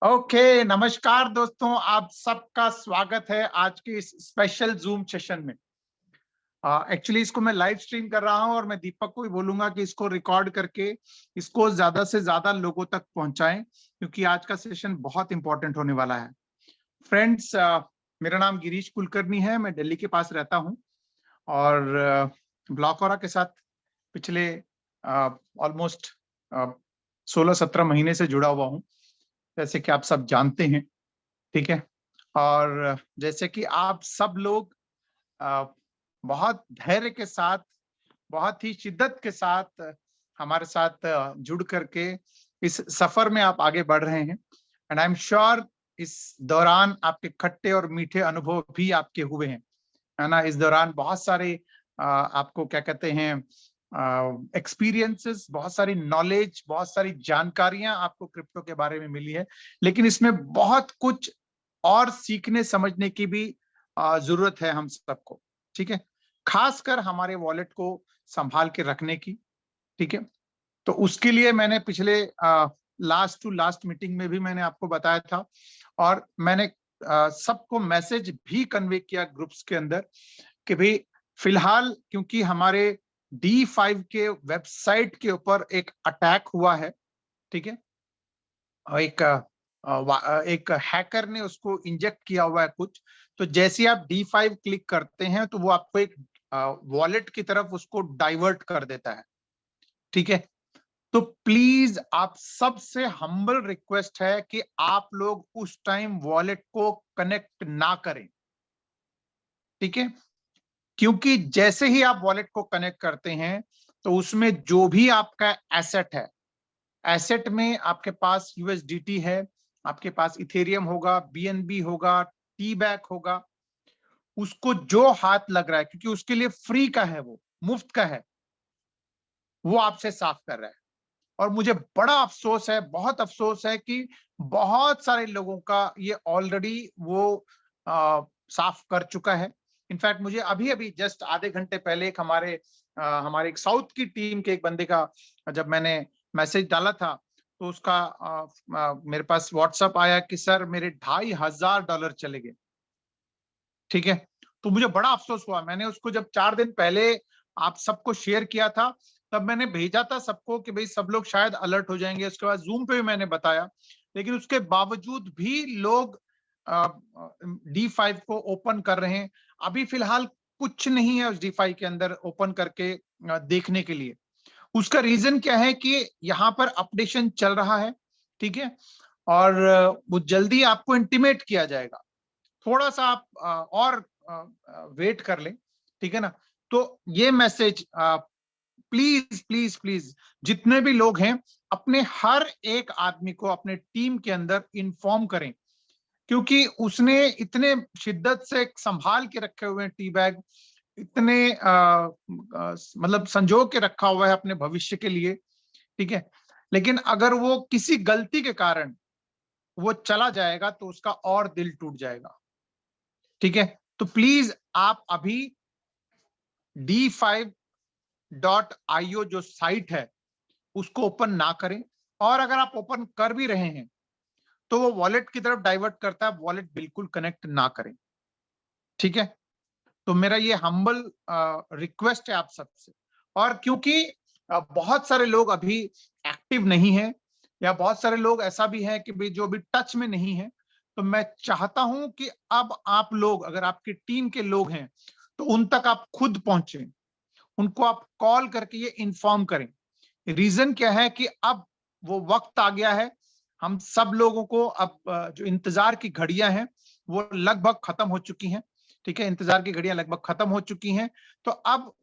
Okay, नमस्कार दोस्तों, आप सबका स्वागत है आज के इस स्पेशल जूम सेशन में। एक्चुअली इसको मैं लाइव स्ट्रीम कर रहा हूं और मैं दीपक को भी बोलूंगा कि इसको रिकॉर्ड करके इसको ज्यादा से ज्यादा लोगों तक पहुंचाएं, क्योंकि आज का सेशन बहुत इंपॉर्टेंट होने वाला है। फ्रेंड्स, मेरा नाम गिरीश कुलकर्णी है, मैं दिल्ली के पास रहता हूं और ब्लॉकौरा के साथ पिछले ऑलमोस्ट 16-17 महीने से जुड़ा हुआ हूं, जैसे कि आप सब जानते हैं। ठीक है। और जैसे कि आप सब लोग अ, बहुत धैर्य के साथ, बहुत ही शिद्दत के साथ हमारे साथ जुड़ करके इस सफर में आप आगे बढ़ रहे हैं, एंड आई एम श्योर इस दौरान आपके खट्टे और मीठे अनुभव भी आपके हुए हैं, है ना। इस दौरान बहुत सारे आपको क्या कहते हैं एक्सपीरियंसेस, बहुत सारी नॉलेज, बहुत सारी जानकारियां आपको क्रिप्टो के बारे में मिली है, लेकिन इसमें बहुत कुछ और सीखने समझने की भी जरूरत है हम सबको। ठीक है। खासकर हमारे वॉलेट को संभाल के रखने की। ठीक है। तो उसके लिए मैंने पिछले लास्ट टू लास्ट मीटिंग में भी मैंने आपको बताया था, और मैंने सबको मैसेज भी कन्वे किया ग्रुप्स के अंदर कि भाई फिलहाल क्योंकि हमारे D5 के वेबसाइट के ऊपर एक अटैक हुआ है। ठीक है। और एक हैकर ने उसको इंजेक्ट किया हुआ है कुछ। तो जैसे ही आप D5 क्लिक करते हैं तो वो आपको एक वॉलेट की तरफ उसको डाइवर्ट कर देता है। ठीक है। तो प्लीज आप सबसे हम्बल रिक्वेस्ट है कि आप लोग उस टाइम वॉलेट को कनेक्ट ना करें। ठीक है। क्योंकि जैसे ही आप वॉलेट को कनेक्ट करते हैं तो उसमें जो भी आपका एसेट है, एसेट में आपके पास यूएसडीटी है, आपके पास इथेरियम होगा, बीएनबी होगा, टी बैक होगा, उसको जो हाथ लग रहा है, क्योंकि उसके लिए फ्री का है, वो मुफ्त का है, वो आपसे साफ कर रहा है। और मुझे बड़ा अफसोस है, बहुत अफसोस है कि बहुत सारे लोगों का ये ऑलरेडी वो साफ कर चुका है। इनफैक्ट मुझे अभी अभी जस्ट आधे घंटे पहले एक हमारे एक साउथ की टीम के एक बंदे का जब मैंने मैसेज डाला था, तो उसका मेरे पास व्हाट्सएप आया कि सर मेरे $2,500 चले गए। ठीक है। तो मुझे बड़ा अफसोस हुआ। मैंने उसको जब 4 दिन पहले आप सबको शेयर किया था, तब मैंने भेजा था सबको कि भाई सब लोग शायद अलर्ट हो जाएंगे। उसके बाद जूम पे भी मैंने बताया, लेकिन उसके बावजूद भी लोग D5 को ओपन कर रहे हैं। अभी फिलहाल कुछ नहीं है उस D5 के अंदर ओपन करके देखने के लिए। उसका रीजन क्या है कि यहाँ पर अपडेशन चल रहा है। ठीक है। और वो जल्दी आपको इंटीमेट किया जाएगा। थोड़ा सा आप और वेट कर लें। ठीक है ना। तो ये मैसेज प्लीज प्लीज प्लीज जितने भी लोग हैं, अपने हर एक आदमी को अपने टीम के अंदर इन्फॉर्म करें, क्योंकि उसने इतने शिद्दत से संभाल के रखे हुए हैं टी बैग, इतने मतलब संजो के रखा हुआ है अपने भविष्य के लिए। ठीक है। लेकिन अगर वो किसी गलती के कारण वो चला जाएगा तो उसका और दिल टूट जाएगा। ठीक है। तो प्लीज आप अभी D5.io जो साइट है उसको ओपन ना करें, और अगर आप ओपन कर भी रहे हैं तो वो वॉलेट की तरफ डाइवर्ट करता है, वॉलेट बिल्कुल कनेक्ट ना करें। ठीक है। तो मेरा ये हम्बल रिक्वेस्ट है आप सबसे। और क्योंकि बहुत सारे लोग अभी एक्टिव नहीं है, या बहुत सारे लोग ऐसा भी है कि भाई जो अभी टच में नहीं है, तो मैं चाहता हूं कि अब आप लोग, अगर आपकी टीम के लोग हैं, तो उन तक आप खुद पहुंचे, उनको आप कॉल करके ये इन्फॉर्म करें। रीजन क्या है कि अब वो वक्त आ गया है, हम सब लोगों को अब जो इंतजार की घड़ियां हैं वो लगभग खत्म हो चुकी हैं। ठीक है। इंतजार की घड़ियां लगभग खत्म हो चुकी हैं। तो अब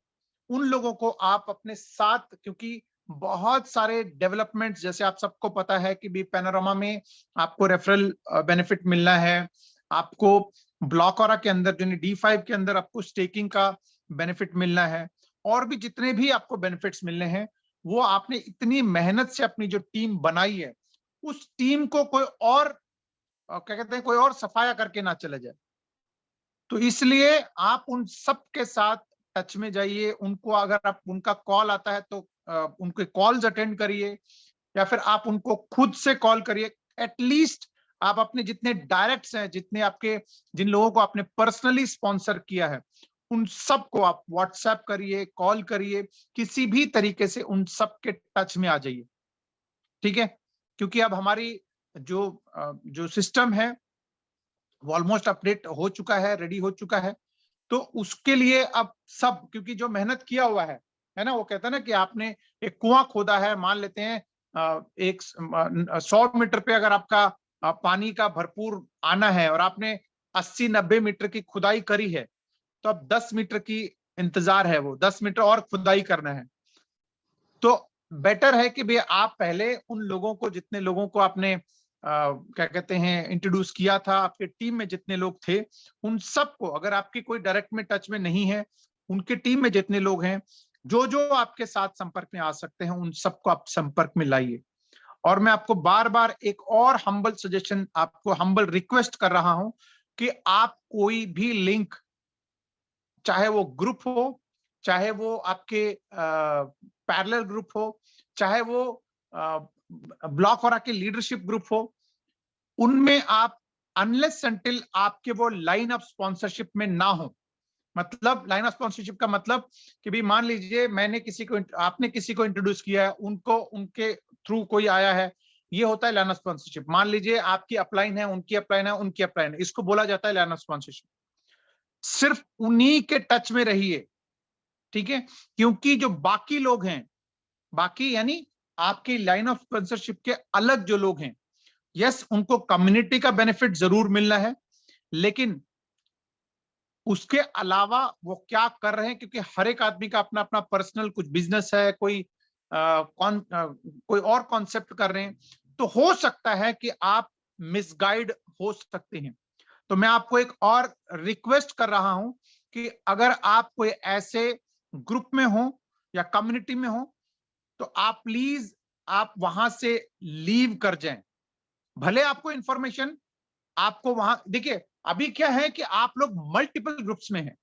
उन लोगों को आप अपने साथ, क्योंकि बहुत सारे डेवलपमेंट्स, जैसे आप सबको पता है कि भी पैनोरामा में आपको रेफरल बेनिफिट मिलना है, आपको ब्लॉकौरा के अंदर जो D5 के अंदर आपको स्टेकिंग का बेनिफिट मिलना है, और भी जितने भी आपको बेनिफिट्स मिलने हैं, वो आपने इतनी मेहनत से अपनी जो टीम बनाई है, उस टीम को कोई और क्या कहते हैं, कोई और सफाया करके ना चले जाए। तो इसलिए आप उन सब के साथ टच में जाइए। उनको अगर आप उनका कॉल आता है तो उनके कॉल्स अटेंड करिए, या फिर आप उनको खुद से कॉल करिए। एटलीस्ट आप अपने जितने डायरेक्ट्स हैं, जितने आपके, जिन लोगों को आपने पर्सनली स्पॉन्सर किया है, उन सबको आप व्हाट्सएप करिए, कॉल करिए, किसी भी तरीके से उन सब के टच में आ जाइए, ठीक है? क्योंकि अब हमारी जो सिस्टम है वो ऑलमोस्ट अपडेट हो चुका है, रेडी हो चुका है। तो उसके लिए अब सब, क्योंकि जो मेहनत किया हुआ है ना, वो कहता है ना कि आपने एक कुआं खोदा है, मान लेते हैं 100 मीटर पे अगर आपका पानी का भरपूर आना है और आपने 80-90 मीटर की खुदाई करी है, तो अब 10 मीटर की इंतजार है, वो 10 मीटर और खुदाई करना है। तो बेटर है कि भाई आप पहले उन लोगों को, जितने लोगों को आपने क्या कहते हैं इंट्रोड्यूस किया था, आपके टीम में जितने लोग थे, उन सबको, अगर आपकी कोई डायरेक्ट में टच में नहीं है, उनके टीम में जितने लोग हैं, जो जो आपके साथ संपर्क में आ सकते हैं, उन सबको आप संपर्क में लाइए। और मैं आपको बार बार एक और हम्बल सजेशन, आपको हम्बल रिक्वेस्ट कर रहा हूं कि आप कोई भी लिंक, चाहे वो ग्रुप हो, चाहे वो आपके पैरेलल ग्रुप हो, चाहे वो ब्लॉक और आपके लीडरशिप ग्रुप हो, उनमें आप अनलेस अनटिल आपके वो लाइन ऑफ स्पॉन्सरशिप में ना हो, मतलब लाइन ऑफ स्पॉन्सरशिप का मतलब कि भी मान लीजिए मैंने किसी को, आपने किसी को इंट्रोड्यूस किया है, उनको उनके थ्रू कोई आया है, ये होता है लाइन ऑफ स्पॉन्सरशिप। मान लीजिए आपकी अपलाइन है, उनकी अपलाइन है, उनकी अपलाइन है, इसको बोला जाता है लाइन ऑफ स्पॉन्सरशिप। सिर्फ उन्हीं के टच में रहिए, ठीक है? क्योंकि जो बाकी लोग हैं, बाकी यानी आपकी लाइन ऑफ स्पॉन्सरशिप के अलग जो लोग हैं, यस, उनको कम्युनिटी का बेनिफिट जरूर मिलना है, लेकिन उसके अलावा वो क्या कर रहे हैं, क्योंकि हर एक आदमी का अपना अपना पर्सनल कुछ बिजनेस है, कोई और कॉन्सेप्ट कर रहे हैं, तो हो सकता है कि आप मिसगाइड हो सकते हैं। तो मैं आपको एक और रिक्वेस्ट कर रहा हूं कि अगर आप कोई ऐसे ग्रुप में हो या कम्युनिटी में हो, तो आप प्लीज, आप वहां से लीव कर जाएं। भले आपको इंफॉर्मेशन, आपको वहां देखिए, अभी क्या है कि आप लोग मल्टीपल ग्रुप्स में हैं,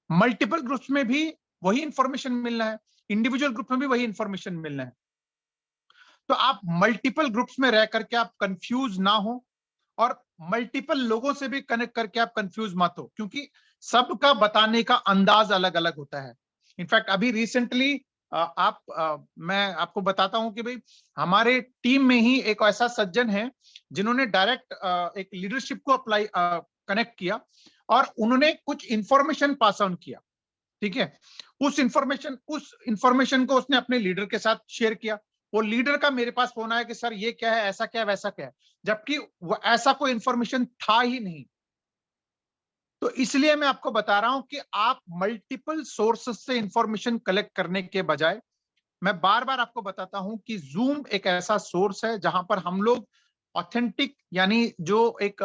मल्टीपल ग्रुप्स में भी वही इंफॉर्मेशन मिलना है, इंडिविजुअल ग्रुप में भी वही इंफॉर्मेशन मिलना है। तो आप मल्टीपल ग्रुप्स में रह करके आप कंफ्यूज ना हो, और मल्टीपल लोगों से भी कनेक्ट करके आप कंफ्यूज मत हो, क्योंकि सबका बताने का अंदाज अलग अलग होता है। इनफैक्ट अभी रिसेंटली मैं आपको बताता हूं कि भाई हमारे टीम में ही एक ऐसा सज्जन है जिन्होंने डायरेक्ट एक लीडरशिप को अप्लाई कनेक्ट किया, और उन्होंने कुछ इंफॉर्मेशन पास ऑन किया, ठीक है? उस इंफॉर्मेशन को उसने अपने लीडर के साथ शेयर किया। वो लीडर का मेरे पास फोन आया कि सर ये क्या है, ऐसा क्या है, वैसा क्या है, जबकि वो ऐसा कोई इंफॉर्मेशन था ही नहीं। तो इसलिए मैं आपको बता रहा हूं कि आप मल्टीपल सोर्सेस से इंफॉर्मेशन कलेक्ट करने के बजाय, मैं बार बार आपको बताता हूं कि जूम एक ऐसा सोर्स है जहां पर हम लोग ऑथेंटिक, यानी जो एक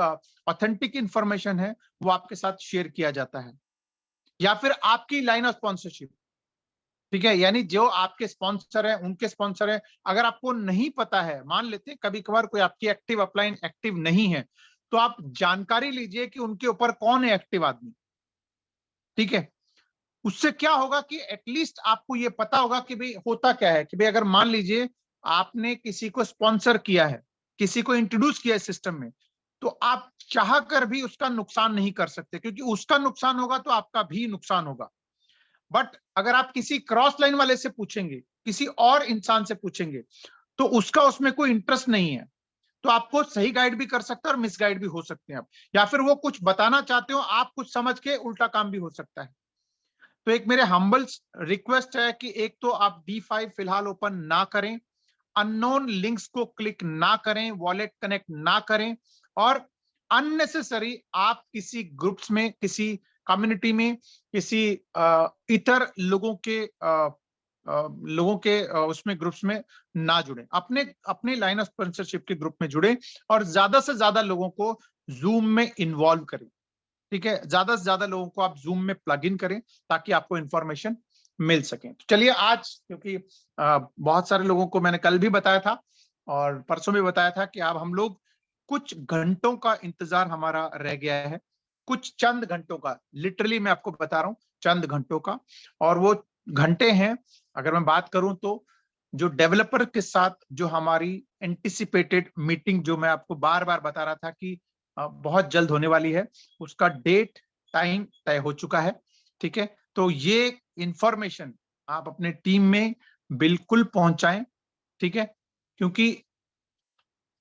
ऑथेंटिक इंफॉर्मेशन है वो आपके साथ शेयर किया जाता है, या फिर आपकी लाइन ऑफ स्पॉन्सरशिप, ठीक है? यानी जो आपके स्पॉन्सर हैं, उनके स्पॉन्सर हैं, अगर आपको नहीं पता है, मान लेते हैं कभी कभार कोई आपकी एक्टिव अपलाइन एक्टिव नहीं है, तो आप जानकारी लीजिए कि उनके ऊपर कौन है एक्टिव आदमी, ठीक है? उससे क्या होगा कि एटलीस्ट आपको ये पता होगा कि भाई होता क्या है, कि भाई अगर मान लीजिए आपने किसी को स्पॉन्सर किया है, किसी को इंट्रोड्यूस किया है सिस्टम में, तो आप चाह कर भी उसका नुकसान नहीं कर सकते, क्योंकि उसका नुकसान होगा तो आपका भी नुकसान होगा। बट अगर आप किसी क्रॉस लाइन वाले से पूछेंगे, किसी और इंसान से पूछेंगे, तो उसका उसमें कोई इंटरेस्ट नहीं है, तो आपको सही गाइड भी कर सकता है और मिसगाइड भी हो सकते हैं आप, या फिर वो कुछ बताना चाहते हो, आप कुछ समझ के उल्टा काम भी हो सकता है। तो एक मेरे हम्बल रिक्वेस्ट है कि एक तो आप D5 फिलहाल ओपन ना करें, अननोन लिंक्स को क्लिक ना करें, वॉलेट कनेक्ट ना करें, और अननेसेसरी आप किसी ग्रुप्स में, किसी कम्युनिटी में, किसी इतर लोगों के उसमें ग्रुप्स में ना जुड़े। अपने अपने लाइन ऑफ स्पॉन्सरशिप के ग्रुप में जुड़े और ज्यादा से ज्यादा लोगों को जूम में इन्वॉल्व करें, ठीक है? ज्यादा से ज्यादा लोगों को आप जूम में प्लग इन करें ताकि आपको इंफॉर्मेशन मिल सके। तो चलिए आज, क्योंकि बहुत सारे लोगों को मैंने कल भी बताया था और परसों भी बताया था कि अब हम लोग कुछ घंटों का इंतजार हमारा रह गया है, कुछ चंद घंटों का, लिटरली मैं आपको बता रहा हूँ, चंद घंटों का। और वो घंटे हैं, अगर मैं बात करूं तो जो डेवलपर के साथ जो हमारी एंटिसिपेटेड मीटिंग जो मैं आपको बार बार बता रहा था कि बहुत जल्द होने वाली है, उसका डेट टाइम तय हो चुका है। ठीक है, तो ये इंफॉर्मेशन आप अपने टीम में बिल्कुल पहुंचाएं। ठीक है, क्योंकि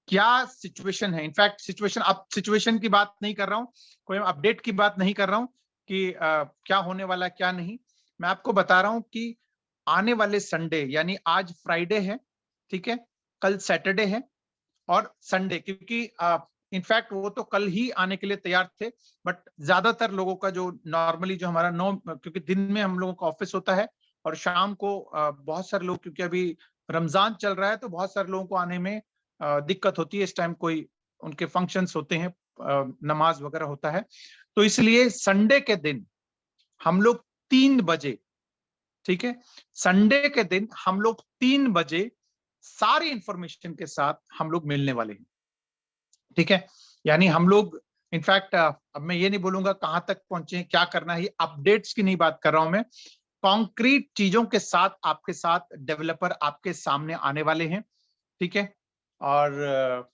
क्या सिचुएशन है, इनफैक्ट सिचुएशन, अब सिचुएशन की बात नहीं कर रहा हूं, कोई अपडेट की बात नहीं कर रहा हूं कि क्या होने वाला क्या नहीं। मैं आपको बता रहा हूं कि आने वाले संडे, यानी आज फ्राइडे है, ठीक है, कल सैटरडे है और संडे, क्योंकि इनफैक्ट वो तो कल ही आने के लिए तैयार थे, बट ज्यादातर लोगों का जो नॉर्मली जो हमारा 9, क्योंकि दिन में हम लोगों का ऑफिस होता है और शाम को बहुत सारे लोग, क्योंकि अभी रमजान चल रहा है तो बहुत सारे लोगों को आने में दिक्कत होती है। इस टाइम कोई उनके फंक्शंस होते हैं, नमाज वगैरह होता है, तो इसलिए संडे के दिन हम लोग 3 बजे, ठीक है, संडे के दिन हम लोग 3 बजे सारी इंफॉर्मेशन के साथ हम लोग मिलने वाले हैं। ठीक है, यानी हम लोग इनफैक्ट, अब मैं ये नहीं बोलूंगा कहां तक पहुंचे हैं, क्या करना है, अपडेट्स की नहीं बात कर रहा हूं मैं, कॉन्क्रीट चीजों के साथ आपके साथ डेवलपर आपके सामने आने वाले हैं। ठीक है, और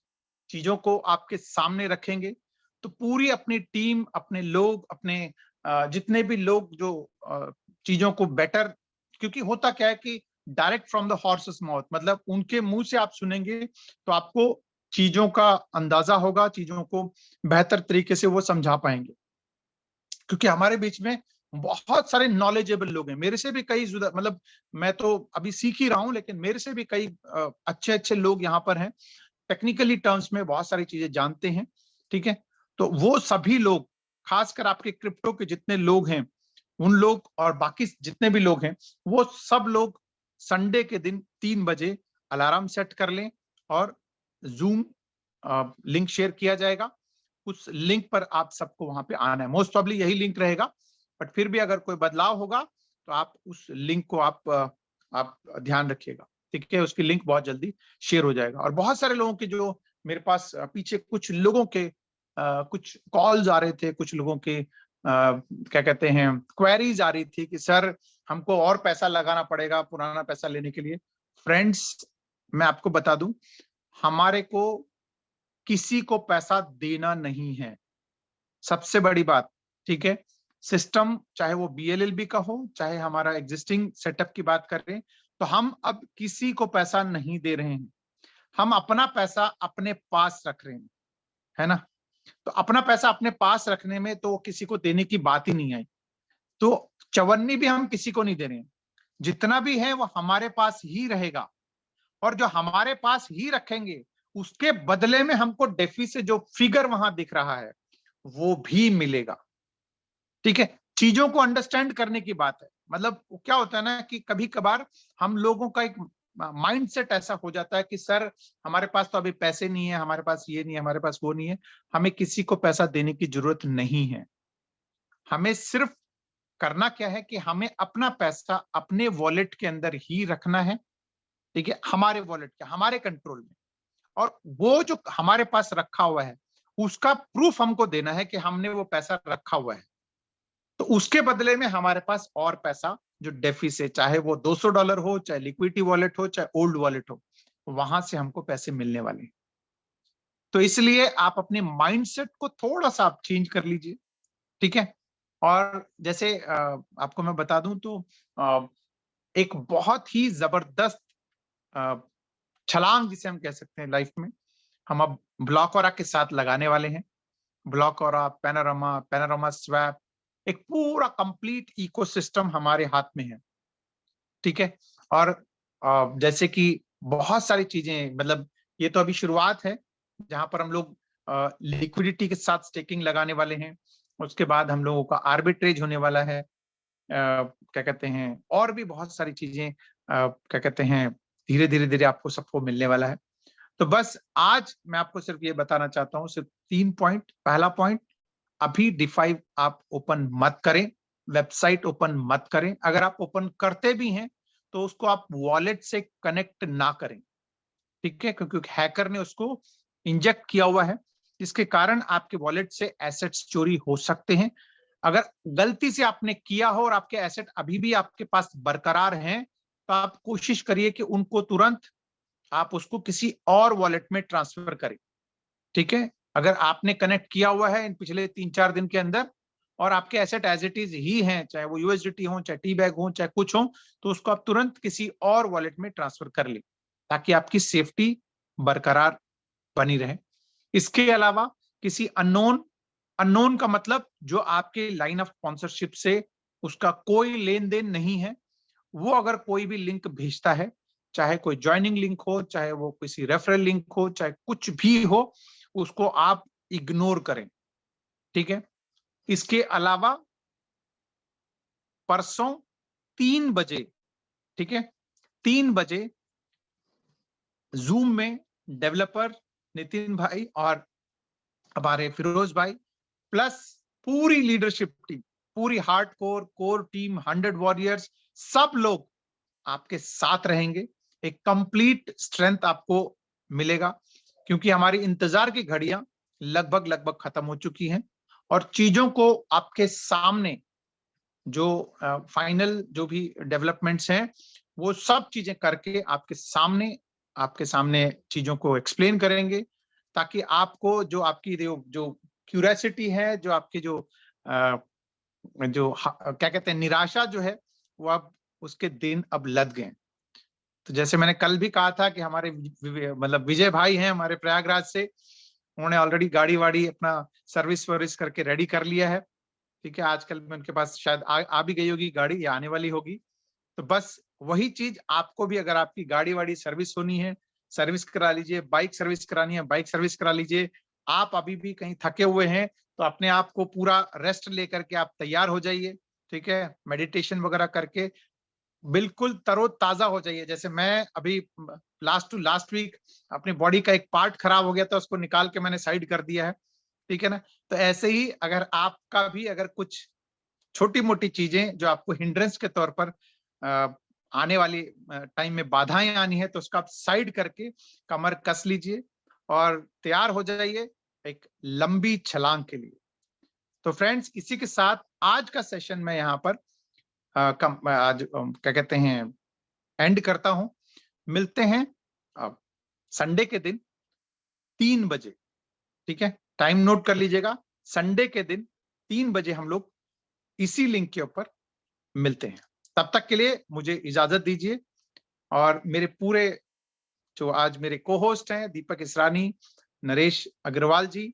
चीजों को आपके सामने रखेंगे, तो पूरी अपनी टीम, अपने लोग, अपने जितने भी लोग जो चीजों को बेटर, क्योंकि होता क्या है कि direct from the horses mouth, मतलब उनके मुंह से आप सुनेंगे तो आपको चीजों का अंदाजा होगा, चीजों को बेहतर तरीके से वो समझा पाएंगे। क्योंकि हमारे बीच में बहुत सारे नॉलेजेबल लोग हैं, मेरे से भी कई मतलब मैं तो अभी सीख ही रहा हूं, लेकिन मेरे से भी कई अच्छे अच्छे लोग यहाँ पर हैं, टेक्निकली टर्म्स में बहुत सारी चीजें जानते हैं। ठीक है, तो वो सभी लोग, खासकर आपके क्रिप्टो के जितने लोग हैं, उन लोग और बाकी जितने भी लोग हैं, वो सब लोग संडे के दिन 3 बजे अलार्म सेट कर लें और जूम लिंक शेयर किया जाएगा। उस लिंक पर आप सबको वहां पे आना है, मोस्ट प्रॉब्ली यही लिंक रहेगा, बट फिर भी अगर कोई बदलाव होगा तो आप उस लिंक को आप ध्यान रखिएगा। ठीक है, उसकी लिंक बहुत जल्दी शेयर हो जाएगा। और बहुत सारे लोगों के जो मेरे पास पीछे कुछ लोगों के कुछ कॉल्स आ रहे थे, कुछ लोगों के क्या कहते हैं, क्वेरीज आ रही थी कि सर हमको और पैसा लगाना पड़ेगा पुराना पैसा लेने के लिए। फ्रेंड्स, मैं आपको बता दूं, हमारे को किसी को पैसा देना नहीं है, सबसे बड़ी बात। ठीक है, सिस्टम चाहे वो बीएलएलबी का हो, चाहे हमारा एग्जिस्टिंग सेटअप की बात कर रहे हैं, तो हम अब किसी को पैसा नहीं दे रहे हैं, हम अपना पैसा अपने पास रख रहे हैं, है ना। तो अपना पैसा अपने पास रखने में तो किसी को देने की बात ही नहीं आई, तो चवन्नी भी हम किसी को नहीं दे रहे हैं, जितना भी है वो हमारे पास ही रहेगा, और जो हमारे पास ही रखेंगे उसके बदले में हमको डेफी से जो फिगर वहां दिख रहा है वो भी मिलेगा। ठीक है, चीजों को अंडरस्टैंड करने की बात है। मतलब क्या होता है ना कि कभी कभार हम लोगों का एक माइंडसेट ऐसा हो जाता है कि सर हमारे पास तो अभी पैसे नहीं है, हमारे पास ये नहीं है, हमारे पास वो नहीं है, हमें किसी को पैसा देने की जरूरत नहीं है। हमें सिर्फ करना क्या है कि हमें अपना पैसा अपने वॉलेट के अंदर ही रखना है। ठीक है, हमारे वॉलेट के, हमारे कंट्रोल में, और वो जो हमारे पास रखा हुआ है उसका प्रूफ हमको देना है कि हमने वो पैसा रखा हुआ है। तो उसके बदले में हमारे पास और पैसा जो डेफी से, चाहे वो $200 हो, चाहे लिक्विडिटी वॉलेट हो, चाहे ओल्ड वॉलेट हो, वहां से हमको पैसे मिलने वाले हैं। तो इसलिए आप अपने माइंडसेट को थोड़ा सा आप चेंज कर लीजिए। ठीक है, और जैसे आपको मैं बता दूं तो अ, एक बहुत ही जबरदस्त अ, छलांग जिसे हम कह सकते हैं लाइफ में, हम अब ब्लॉकौरा के साथ लगाने वाले हैं। ब्लॉकौरा, पैनोरामा, पैनोरामा स्वैप, एक पूरा कंप्लीट इकोसिस्टम हमारे हाथ में है। ठीक है, और जैसे कि बहुत सारी चीजें, मतलब ये तो अभी शुरुआत है, जहां पर हम लोग लिक्विडिटी के साथ स्टेकिंग लगाने वाले हैं। उसके बाद हम लोगों का आर्बिट्रेज होने वाला है, क्या कहते हैं, और भी बहुत सारी चीजें क्या कहते हैं, धीरे धीरे धीरे आपको सबको मिलने वाला है। तो बस आज मैं आपको सिर्फ ये बताना चाहता हूँ, सिर्फ 3 पॉइंट। पहला पॉइंट, अभी डिफाई आप ओपन मत करें, वेबसाइट ओपन मत करें, अगर आप ओपन करते भी हैं तो उसको आप वॉलेट से कनेक्ट ना करें। ठीक है, क्योंकि हैकर ने उसको इंजेक्ट किया हुआ है, जिसके कारण आपके वॉलेट से एसेट्स चोरी हो सकते हैं। अगर गलती से आपने किया हो और आपके एसेट अभी भी आपके पास बरकरार हैं, तो आप कोशिश करिए कि उनको तुरंत आप उसको किसी और वॉलेट में ट्रांसफर करें। ठीक है, अगर आपने कनेक्ट किया हुआ है इन पिछले 3-4 दिन के अंदर और आपके एसेट एज इट इज ही हैं, चाहे वो यूएसडीटी हो, चाहे टी बैग हो, चाहे कुछ हो, तो उसको आप तुरंत किसी और वॉलेट में ट्रांसफर कर लें ताकि आपकी सेफ्टी बरकरार बनी रहे। इसके अलावा किसी अननोन का मतलब जो आपके लाइन ऑफ स्पॉन्सरशिप से उसका कोई लेन देन नहीं है, वो अगर कोई भी लिंक भेजता है, चाहे कोई ज्वाइनिंग लिंक हो, चाहे वो किसी रेफरल लिंक हो, चाहे कुछ भी हो, उसको आप इग्नोर करें। ठीक है, इसके अलावा परसों 3 बजे, ठीक है, 3 बजे जूम में डेवलपर नितिन भाई और हमारे फिरोज भाई प्लस पूरी लीडरशिप टीम, पूरी हार्डकोर कोर टीम 100 वॉरियर्स, सब लोग आपके साथ रहेंगे। एक कंप्लीट स्ट्रेंथ आपको मिलेगा क्योंकि हमारी इंतजार की घड़ियां लगभग खत्म हो चुकी हैं और चीजों को आपके सामने जो फाइनल जो भी डेवलपमेंट्स हैं वो सब चीजें करके आपके सामने चीजों को एक्सप्लेन करेंगे ताकि आपको जो आपकी जो क्यूरियोसिटी है, जो आपकी क्या कहते हैं निराशा जो है, वो अब उसके दिन अब लद गए। तो जैसे मैंने कल भी कहा था कि हमारे मतलब विजय भाई हैं हमारे प्रयागराज से, उन्होंने ऑलरेडी गाड़ी वाड़ी अपना सर्विस वर्विस करके रेडी कर लिया है। ठीक है, आजकल में उनके पास शायद आ भी गई होगी गाड़ी या आने वाली होगी। तो बस वही चीज आपको भी, अगर आपकी गाड़ी वाड़ी सर्विस होनी है, सर्विस करा लीजिए, बाइक सर्विस करानी है, बाइक सर्विस करा लीजिए। आप अभी भी कहीं थके हुए हैं तो अपने आप को पूरा रेस्ट लेकर के आप तैयार हो जाइए। ठीक है, मेडिटेशन वगैरह करके बिल्कुल तरोताजा हो जाइए। जैसे मैं अभी लास्ट टू लास्ट वीक अपनी बॉडी का एक पार्ट खराब हो गया था, उसको निकाल के मैंने साइड कर दिया है। ठीक है ना, तो ऐसे ही अगर आपका भी अगर कुछ छोटी मोटी चीजें जो आपको हिंड्रेंस के तौर पर आने वाली टाइम में बाधाएं आनी है, तो उसका आप साइड करके कमर कस लीजिए और तैयार हो जाइए एक लंबी छलांग के लिए। तो फ्रेंड्स, इसी के साथ आज का सेशन मैं यहाँ पर आज क्या कहते हैं एंड करता हूं। मिलते हैं संडे के दिन 3 बजे। ठीक है, टाइम नोट कर लीजिएगा, संडे के दिन 3 बजे हम लोग इसी लिंक के ऊपर मिलते हैं। तब तक के लिए मुझे इजाजत दीजिए और मेरे पूरे जो आज मेरे को होस्ट हैं दीपक इसरानी, नरेश अग्रवाल जी,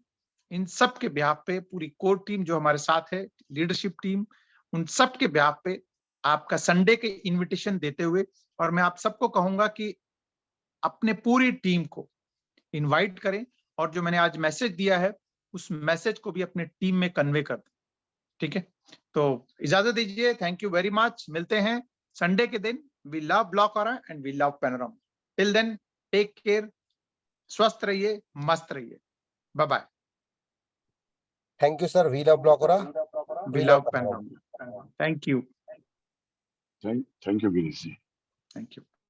इन सब के बिहाफ पे पूरी कोर टीम जो हमारे साथ है, लीडरशिप टीम, उन सब के बिहाफ पे आपका संडे के इनविटेशन देते हुए, और मैं आप सबको कहूंगा कि अपने पूरी टीम को इनवाइट करें और जो मैंने आज मैसेज दिया है उस मैसेज को भी अपने टीम में कन्वे कर दें। ठीक है, तो इजाजत दीजिए, थैंक यू वेरी मच। मिलते हैं संडे के दिन। We love Blockora and we love Panorama. Till then take care, स्वस्थ रहिए, मस्त रहिए, bye bye. Thank you, sir. We love Blockora. We love Panorama. Thank you, Thank you, Ginesh ji. Thank you.